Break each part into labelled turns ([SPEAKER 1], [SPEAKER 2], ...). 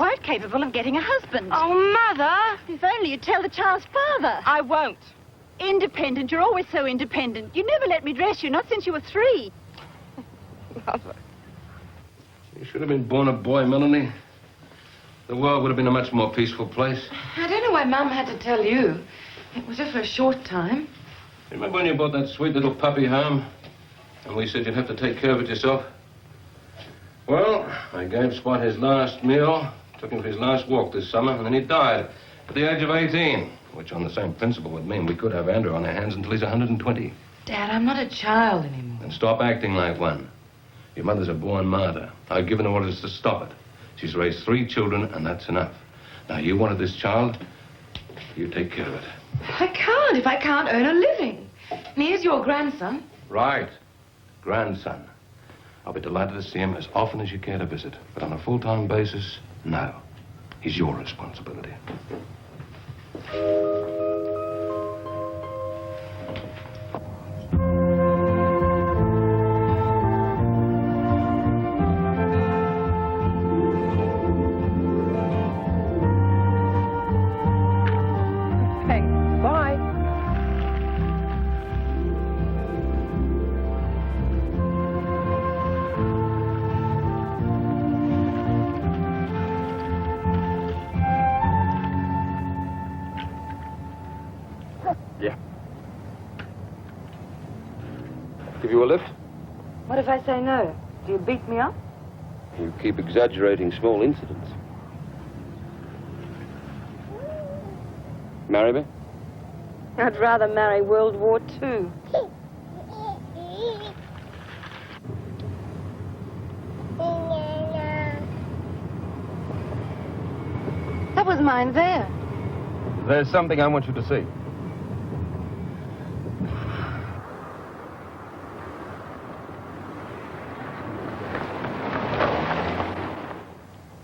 [SPEAKER 1] quite capable of getting a husband.
[SPEAKER 2] Oh, Mother!
[SPEAKER 1] If only you'd tell the child's father.
[SPEAKER 2] I won't.
[SPEAKER 1] Independent. You're always so independent. You never let me dress you, not since you were 3.
[SPEAKER 2] Mother.
[SPEAKER 3] You should have been born a boy, Melanie. The world would have been a much more peaceful place.
[SPEAKER 2] I don't know why Mum had to tell you. It was just for a short time.
[SPEAKER 3] Remember when you brought that sweet little puppy home? And we said you'd have to take care of it yourself? Well, I gave Spot his last meal, took him for his last walk this summer, and then he died at the age of 18, which on the same principle would mean we could have Andrew on our hands until he's 120.
[SPEAKER 2] Dad, I'm not a child anymore.
[SPEAKER 3] And stop acting like one. Your mother's a born martyr. I've given her orders to stop it. She's raised 3 children, and that's enough. Now, you wanted this child, you take care of it.
[SPEAKER 2] I can't if I can't earn a living. And here's your grandson.
[SPEAKER 3] Right. Grandson. I'll be delighted to see him as often as you care to visit. But on a full-time basis, no. He's your responsibility. Give you a lift?
[SPEAKER 2] What if I say no? Do you beat me up?
[SPEAKER 3] You keep exaggerating small incidents. Marry me?
[SPEAKER 2] I'd rather marry World War II. That was mine there.
[SPEAKER 3] There's something I want you to see.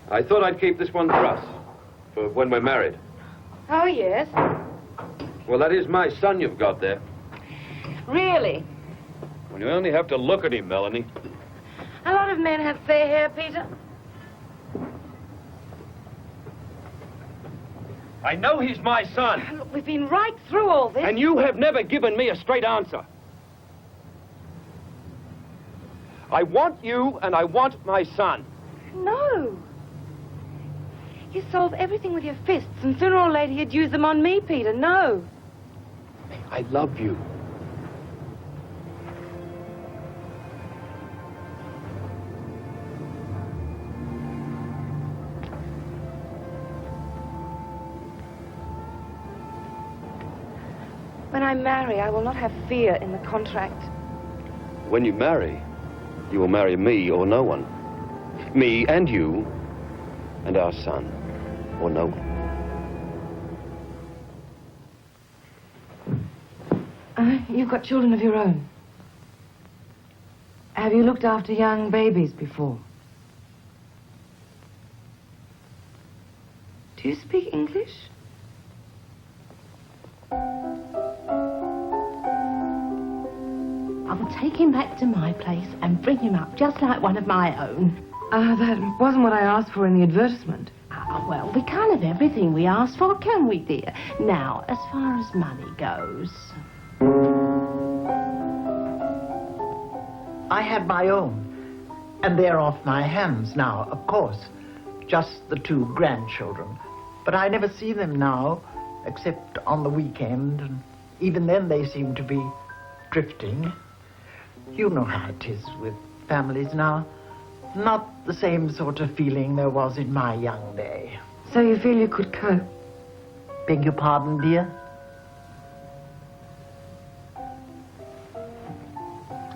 [SPEAKER 3] I thought I'd keep this one for us, for when we're married.
[SPEAKER 2] Oh, yes.
[SPEAKER 3] Well, that is my son you've got there.
[SPEAKER 2] Really?
[SPEAKER 3] Well, you only have to look at him, Melanie.
[SPEAKER 2] A lot of men have fair hair, Peter.
[SPEAKER 3] I know he's my son.
[SPEAKER 2] Look, we've been right through all this.
[SPEAKER 3] And you have never given me a straight answer. I want you and I want my son.
[SPEAKER 2] No. You solve everything with your fists, and sooner or later you'd use them on me, Peter. No.
[SPEAKER 3] I love you.
[SPEAKER 2] When I marry, I will not have fear in the contract.
[SPEAKER 3] When you marry, you will marry me or no one. Me and you and our son, or no one.
[SPEAKER 2] You've got children of your own. Have you looked after young babies before? Do you speak English?
[SPEAKER 4] I will take him back to my place and bring him up just like one of my own.
[SPEAKER 2] That wasn't what I asked for in the advertisement.
[SPEAKER 4] Well, we can't have everything we asked for, can we, dear? Now, as far as money goes...
[SPEAKER 5] I had my own, and they're off my hands now, of course. Just the 2 grandchildren. But I never see them now, except on the weekend, and even then they seem to be drifting. You know how it is with families now. Not the same sort of feeling there was in my young day.
[SPEAKER 2] So you feel you could cope?
[SPEAKER 5] Beg your pardon, dear?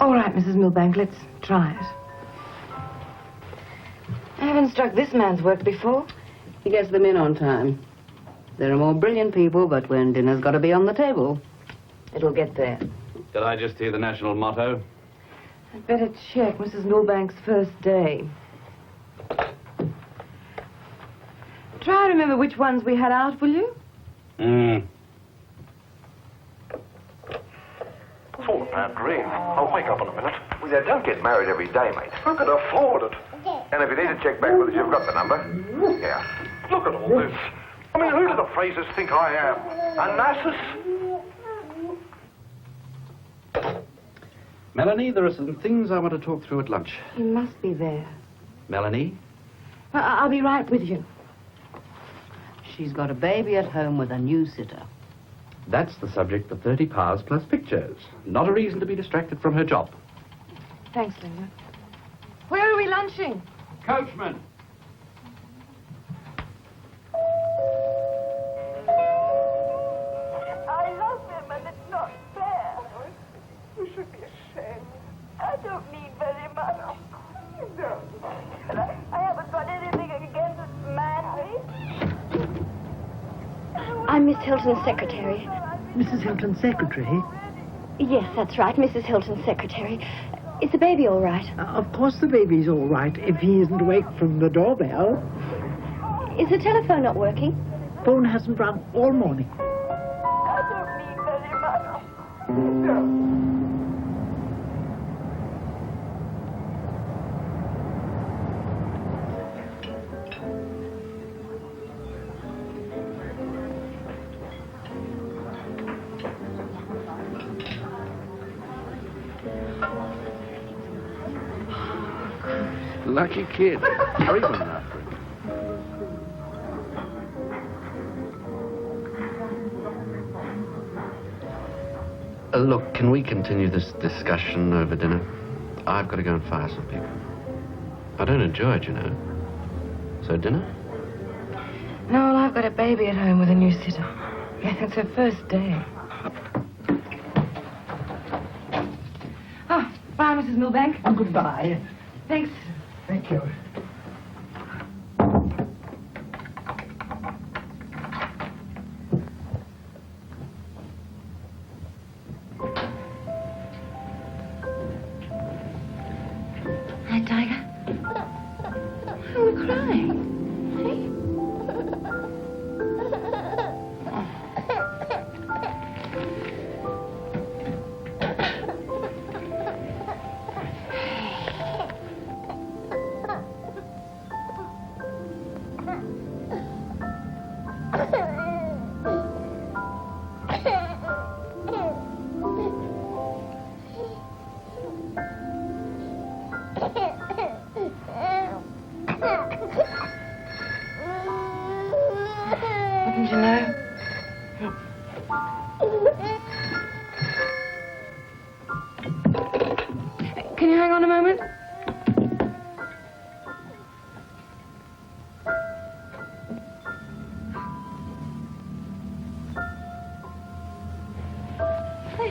[SPEAKER 2] All right, Mrs. Milbank, let's try it. I haven't struck this man's work before.
[SPEAKER 6] He gets them in on time. There are more brilliant people, but when dinner's got to be on the table,
[SPEAKER 2] It'll get there.
[SPEAKER 3] Did I just hear the national motto?
[SPEAKER 2] I'd better check Mrs. Milbank's first day. Try to remember which ones we had out, will you?
[SPEAKER 7] It's all a bad dream. I'll wake up in a minute. Well, you don't get married every day, mate. Who could afford it? And if you need to check backwards, you've got the number. Yeah. Look at all this. I mean, who do the Frasers think I am? A Narcissus?
[SPEAKER 8] Melanie, there are some things I want to talk through at lunch.
[SPEAKER 2] You must be there.
[SPEAKER 8] Melanie?
[SPEAKER 2] I'll be right with you.
[SPEAKER 6] She's got a baby at home with a new sitter.
[SPEAKER 8] That's the subject of 30 Powers plus pictures. Not a reason to be distracted from her job.
[SPEAKER 2] Thanks, Linda. Where are we lunching?
[SPEAKER 8] Coachman!
[SPEAKER 1] I love him, and it's not fair. You should be ashamed. I don't need very much. You don't. But I haven't got anything against this man,
[SPEAKER 9] I'm Miss Hilton's secretary.
[SPEAKER 5] Mrs. Hilton's secretary?
[SPEAKER 9] Yes, that's right, Mrs. Hilton's secretary. Is the baby all right?
[SPEAKER 5] Of course the baby's all right if he isn't awake from the doorbell.
[SPEAKER 9] Is the telephone not working?
[SPEAKER 5] Phone hasn't rung all morning.
[SPEAKER 1] I don't need very much. You don't.
[SPEAKER 8] Lucky kid. Hurry on after him. Look, can we continue this discussion over dinner? I've got to go and fire some people. I don't enjoy it, you know. So dinner?
[SPEAKER 2] No, well, I've got a baby at home with a new sitter. Yes, it's her first day. Oh, bye, Mrs. Milbank.
[SPEAKER 5] Oh, goodbye.
[SPEAKER 2] Thanks.
[SPEAKER 5] Thank you.
[SPEAKER 2] Hi, Tiger. Oh, we're crying. Wouldn't you know? Can you hang on a moment? Hey.